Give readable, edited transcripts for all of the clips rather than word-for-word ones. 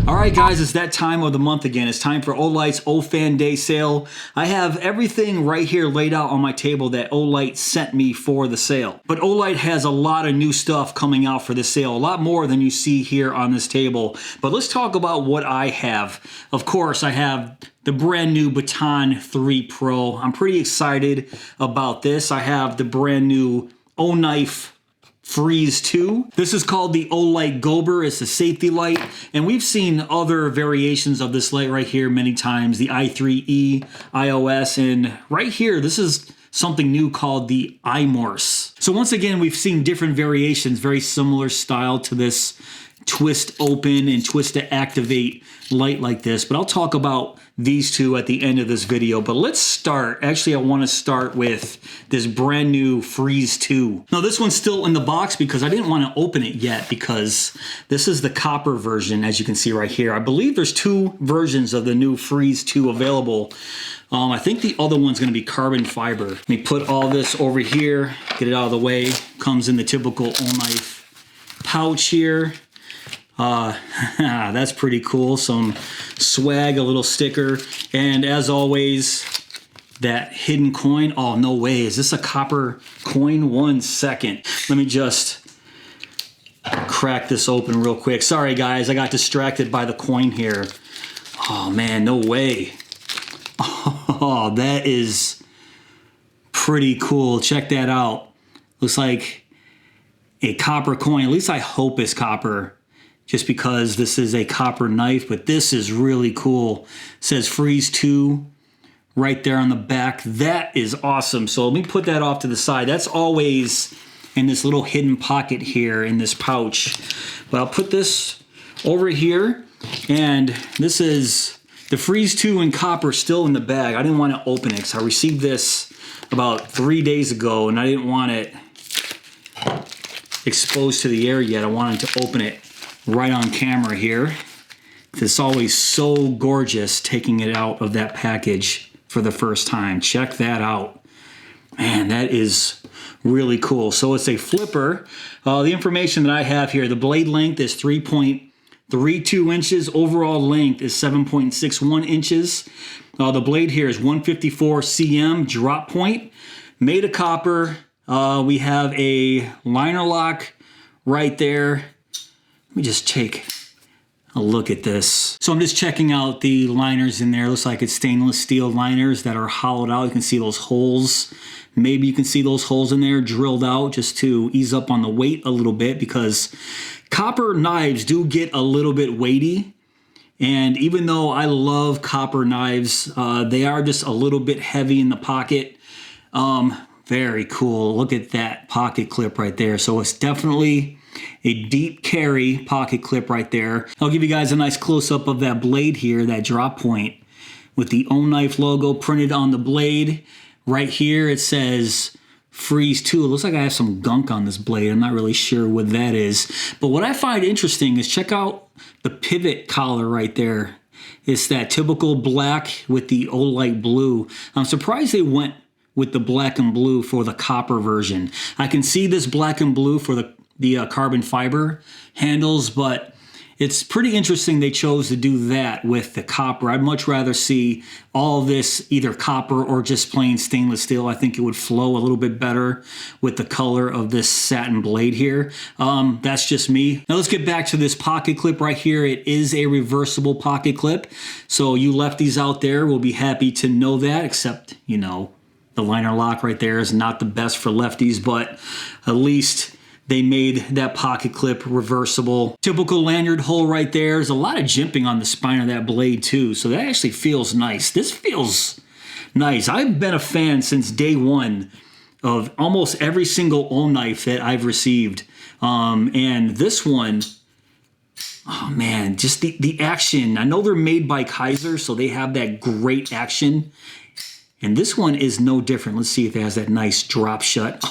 All right, guys, it's that time of the month again. It's time for Olight's Ofan Day sale. I have everything right here laid out on my table that Olight sent me for the sale. But Olight has a lot of new stuff coming out for the sale, a lot more than you see here on this table. But let's talk about what I have. Of course, I have the brand new Baton 3 Pro. I'm pretty excited about this. I have the brand new O-Knife Freeze 2. This is called the Olight Gober. It's a safety light, and we've seen other variations of this light right here many times, the i3E, iOS, and right here, this is something new called the iMorse. So once again, we've seen different variations, very similar style to this twist open and twist to activate light like this, but I'll talk about these two at the end of this video. But let's start. Actually, I want to start with this brand new Freeze 2. Now this one's still in the box because I didn't want to open it yet, because this is the copper version, as you can see right here. I believe there's two versions of the new Freeze 2 available. I think the other one's going to be carbon fiber. Let me put all this over here, get it out of the way. Comes in the typical O-Knife pouch here. That's pretty cool. Some swag, a little sticker, and as always, that hidden coin. Oh, no way. Is this a copper coin? 1 second. Let me just crack this open real quick. Sorry, guys. I got distracted by the coin here. Oh, man. No way. Oh, that is pretty cool. Check that out. Looks like a copper coin. At least I hope it's copper, just because this is a copper knife, but this is really cool. It says Freeze 2 right there on the back. That is awesome. So let me put that off to the side. That's always in this little hidden pocket here in this pouch. But I'll put this over here, and this is the Freeze 2 in copper still in the bag. I didn't want to open it because I received this about 3 days ago, and I didn't want it exposed to the air yet. I wanted to open it right on camera here. It's always so gorgeous taking it out of that package for the first time. Check that out. Man, that is really cool. So it's a flipper. The information that I have here, the blade length is 3.32 inches. Overall length is 7.61 inches. The blade here is 154 cm drop point. Made of copper. We have a liner lock right there. Let me just take a look at this. So I'm just checking out the liners in there. Looks like it's stainless steel liners that are hollowed out. You can see those holes. Maybe you can see those holes in there drilled out just to ease up on the weight a little bit, because copper knives do get a little bit weighty. And even though I love copper knives, they are just a little bit heavy in the pocket. Very cool. Look at that pocket clip right there. So it's definitely a deep carry pocket clip right there. I'll give you guys a nice close-up of that blade here, that drop point with the O-Knife logo printed on the blade. Right here it says Freeze 2. It looks like I have some gunk on this blade. I'm not really sure what that is. But what I find interesting is check out the pivot collar right there. It's that typical black with the Olight blue. I'm surprised they went with the black and blue for the copper version. I can see this black and blue for the carbon fiber handles, but it's pretty interesting they chose to do that with the copper. I'd much rather see all this either copper or just plain stainless steel. I think it would flow a little bit better with the color of this satin blade here. That's just me. Now let's get back to this pocket clip right here. It is a reversible pocket clip. So you lefties out there will be happy to know that, except, you know, the liner lock right there is not the best for lefties, but at least they made that pocket clip reversible. Typical lanyard hole right there. There's a lot of jimping on the spine of that blade too, so that actually feels nice. This feels nice. I've been a fan since day one of almost every single O-Knife that I've received. And this one, oh man, just the action. I know they're made by Kaiser, so they have that great action. And this one is no different. Let's see if it has that nice drop shut.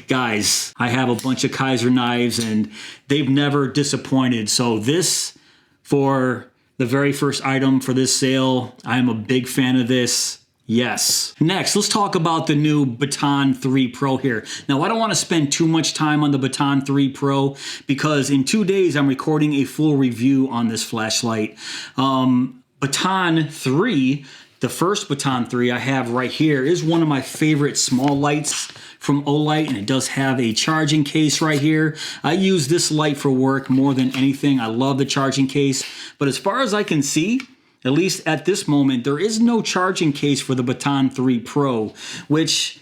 Guys, I have a bunch of Kaiser knives and they've never disappointed. So this, for the very first item for this sale, I'm a big fan of this. Yes. Next, let's talk about the new Baton 3 Pro here. Now, I don't want to spend too much time on the Baton 3 Pro because in 2 days, I'm recording a full review on this flashlight. Baton 3, the first Baton 3 I have right here, is one of my favorite small lights from Olight, and it does have a charging case right here. I use this light for work more than anything. I love the charging case, but as far as I can see, at least at this moment, there is no charging case for the Baton 3 Pro, which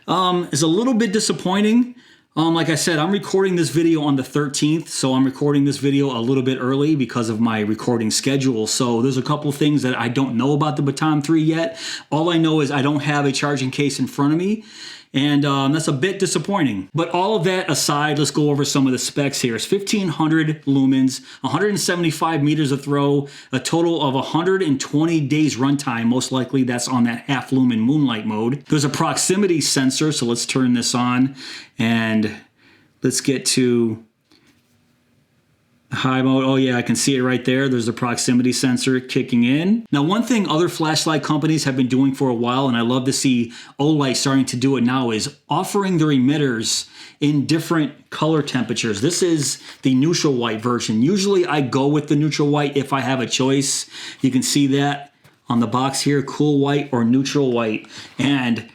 is a little bit disappointing. Like I said, I'm recording this video on the 13th, so I'm recording this video a little bit early because of my recording schedule. So there's a couple things that I don't know about the Baton 3 yet. All I know is I don't have a charging case in front of me, and that's a bit disappointing. But all of that aside, let's go over some of the specs here. It's 1500 lumens, 175 meters of throw, a total of 120 days runtime. Most likely that's on that half lumen moonlight mode. There's a proximity sensor, so let's turn this on and let's get to high mode. Oh yeah, I can see it right there. There's a proximity sensor kicking in. Now, one thing other flashlight companies have been doing for a while, and I love to see Olight starting to do it now, is offering their emitters in different color temperatures. This is the neutral white version. Usually I go with the neutral white if I have a choice. You can see that on the box here, cool white or neutral white. And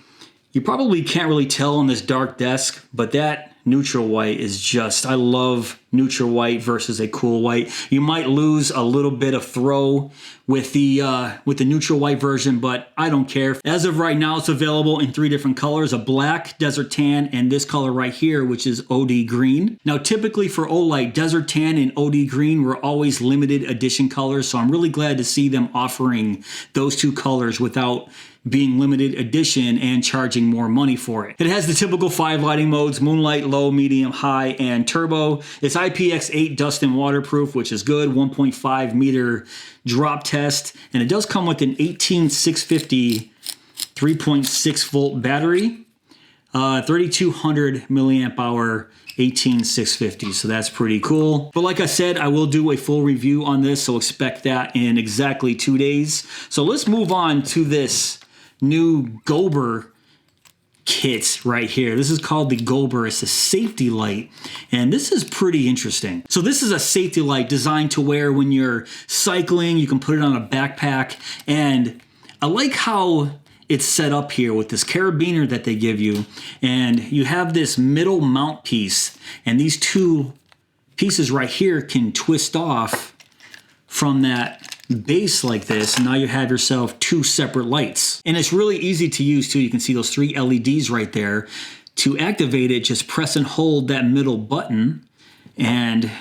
you probably can't really tell on this dark desk, but that neutral white is just, I love neutral white versus a cool white. You might lose a little bit of throw with the neutral white version, but I don't care. As of right now, it's available in 3 different colors: a black, desert tan, and this color right here, which is OD green. Now, typically for Olight, desert tan and OD green were always limited edition colors, so I'm really glad to see them offering those 2 colors without being limited edition and charging more money for it. It has the typical 5 lighting modes: moonlight, low, medium, high, and turbo. It's IPX8 dust and waterproof, which is good. 1.5 meter drop test, and it does come with an 18650 3.6 volt battery, 3200 milliamp hour 18650, so that's pretty cool. But like I said, I will do a full review on this, so expect that in exactly 2 days. So let's move on to this new Gober kit right here. This is called the Gober. It's a safety light, and this is pretty interesting. So this is a safety light designed to wear when you're cycling. You can put it on a backpack, and I like how it's set up here with this carabiner that they give you, and you have this middle mount piece, and these 2 pieces right here can twist off from that base like this, and now you have yourself 2 separate lights. And it's really easy to use too. You can see those 3 LEDs right there. To activate it, just press and hold that middle button, and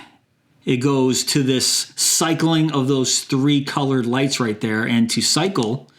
it goes to this cycling of those 3 colored lights right there. And to cycle,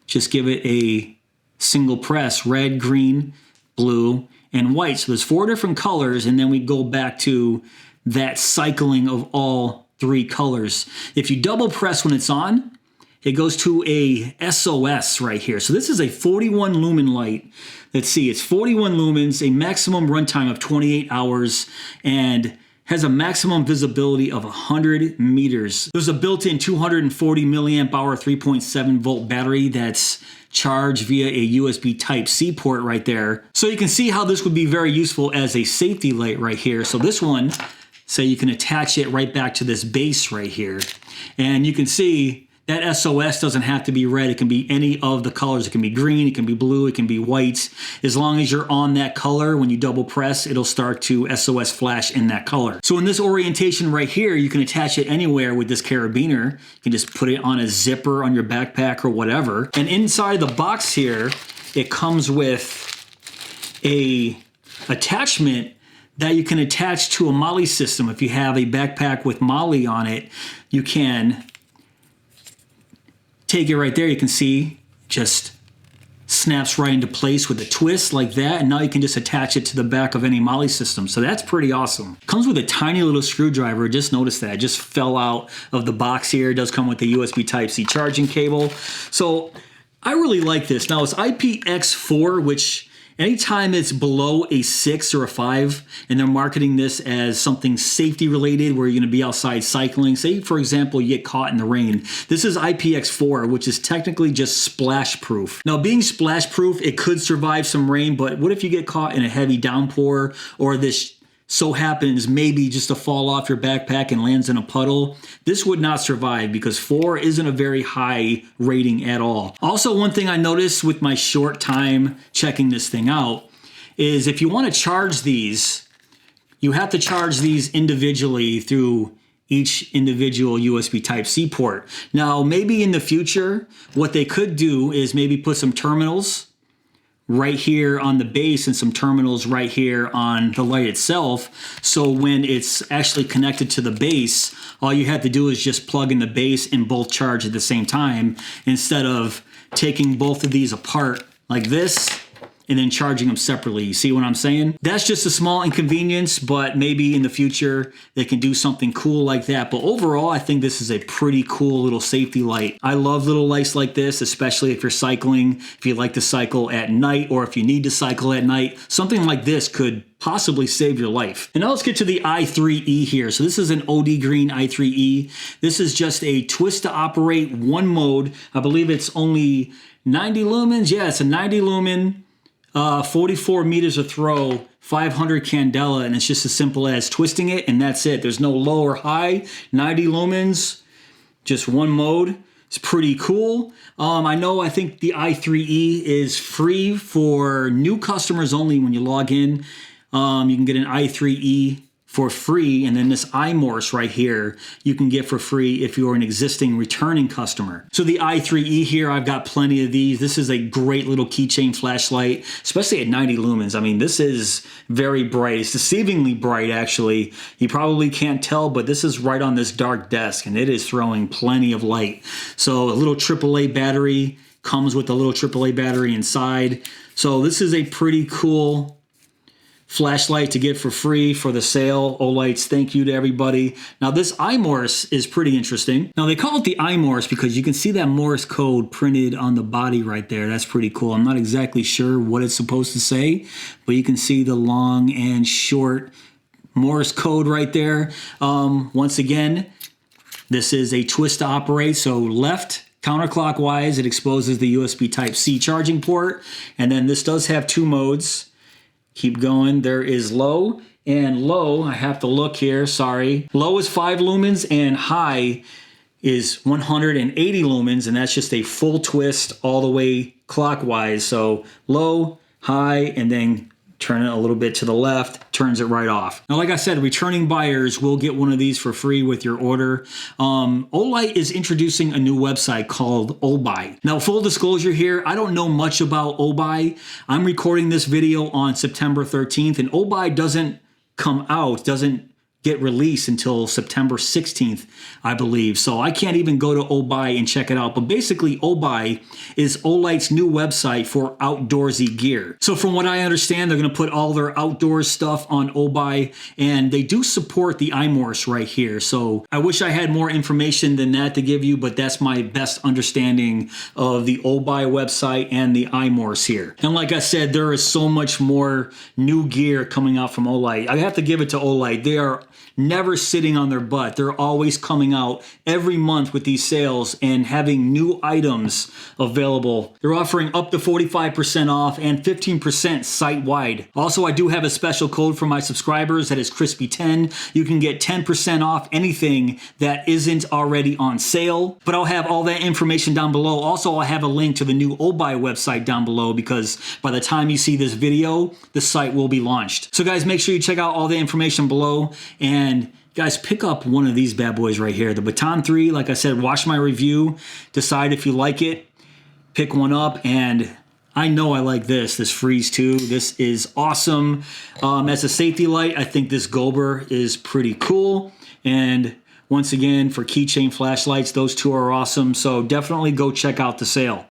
just give it a single press: red, green, blue, and white. So there's 4 different colors, and then we go back to that cycling of all 3 colors. If you double press when it's on, it goes to a SOS right here. So this is a 41 lumen light. Let's see, it's 41 lumens, a maximum runtime of 28 hours, and has a maximum visibility of 100 meters. There's a built-in 240 milliamp hour 3.7 volt battery that's charged via a USB Type-C port right there. So you can see how this would be very useful as a safety light right here. So this one, so you can attach it right back to this base right here. And you can see that SOS doesn't have to be red. It can be any of the colors. It can be green, it can be blue, it can be white. As long as you're on that color, when you double press, it'll start to SOS flash in that color. So in this orientation right here, you can attach it anywhere with this carabiner. You can just put it on a zipper on your backpack or whatever. And inside the box here, it comes with a attachment that you can attach to a MOLLE system. If you have a backpack with MOLLE on it, you can take it right there. You can see just snaps right into place with a twist like that, and now you can just attach it to the back of any MOLLE system. So that's pretty awesome. Comes with a tiny little screwdriver. Just noticed that. It just fell out of the box here. It does come with the USB Type-C charging cable. So I really like this. Now it's IPX4, which anytime it's below a 6 or a 5 and they're marketing this as something safety related where you're going to be outside cycling, say for example you get caught in the rain, this is IPX4, which is technically just splash proof. Now being splash proof, it could survive some rain, but what if you get caught in a heavy downpour, or this so happens maybe just to fall off your backpack and lands in a puddle? This would not survive because 4 isn't a very high rating at all. Also, one thing I noticed with my short time checking this thing out is if you want to charge these, you have to charge these individually through each individual USB Type-C port. Now, maybe in the future, what they could do is maybe put some terminals right here on the base and some terminals right here on the light itself. So when it's actually connected to the base, all you have to do is just plug in the base and both charge at the same time, instead of taking both of these apart like this and then charging them separately. You see what I'm saying? That's just a small inconvenience, but maybe in the future they can do something cool like that. But overall, I think this is a pretty cool little safety light. I love little lights like this, especially if you're cycling, if you like to cycle at night, or if you need to cycle at night. Something like this could possibly save your life. And now let's get to the i3E here. So this is an OD green i3E. This is just a twist to operate, one mode. I believe it's only 90 lumens. Yeah, it's a 90 lumen. 44 meters of throw, 500 candela, and it's just as simple as twisting it, and that's it. There's no low or high, 90 lumens, just one mode. It's pretty cool. I think the i3E is free for new customers only. When you log in, you can get an i3E for free, and then this iMorse right here you can get for free if you're an existing returning customer. So the i3E here, I've got plenty of these. This is a great little keychain flashlight, especially at 90 lumens. I mean, this is very bright. It's deceivingly bright, actually. You probably can't tell, but this is right on this dark desk, and it is throwing plenty of light. So a little AAA battery comes with a little AAA battery inside. So this is a pretty cool flashlight to get for free for the sale. Olight's, thank you to everybody. Now this iMorse is pretty interesting. Now they call it the iMorse because you can see that Morse code printed on the body right there. That's pretty cool. I'm not exactly sure what it's supposed to say, but you can see the long and short Morse code right there. Once again, this is a twist to operate. So left counterclockwise, it exposes the USB Type-C charging port. And then this does have 2 modes. Keep going. There is low and low. I have to look here. Sorry. Low is 5 lumens and high is 180 lumens. And that's just a full twist all the way clockwise. So low, high, and then turn it a little bit to the left, turns it right off. Now, like I said, returning buyers will get one of these for free with your order. Olight is introducing a new website called Obuy. Now, full disclosure here, I don't know much about Obuy. I'm recording this video on September 13th, and Obuy doesn't get released until September 16th, I believe. So I can't even go to Obuy and check it out. But basically, Obuy is Olight's new website for outdoorsy gear. So from what I understand, they're going to put all their outdoor stuff on Obuy, and they do support the iMorse right here. So I wish I had more information than that to give you, but that's my best understanding of the Obuy website and the iMorse here. And like I said, there is so much more new gear coming out from Olight. I have to give it to Olight. They are never sitting on their butt. They're always coming out every month with these sales and having new items available. They're offering up to 45% off and 15% site-wide. Also, I do have a special code for my subscribers that is Chrispy10. You can get 10% off anything that isn't already on sale. But I'll have all that information down below. Also, I'll have a link to the new Obuy website down below because by the time you see this video, the site will be launched. So guys, make sure you check out all the information below. And guys, pick up one of these bad boys right here. The Baton 3, like I said, watch my review, decide if you like it, pick one up, and I know I like this Freeze 2. This is awesome. As a safety light, I think this Gober is pretty cool. And once again, for keychain flashlights, those two are awesome. So definitely go check out the sale.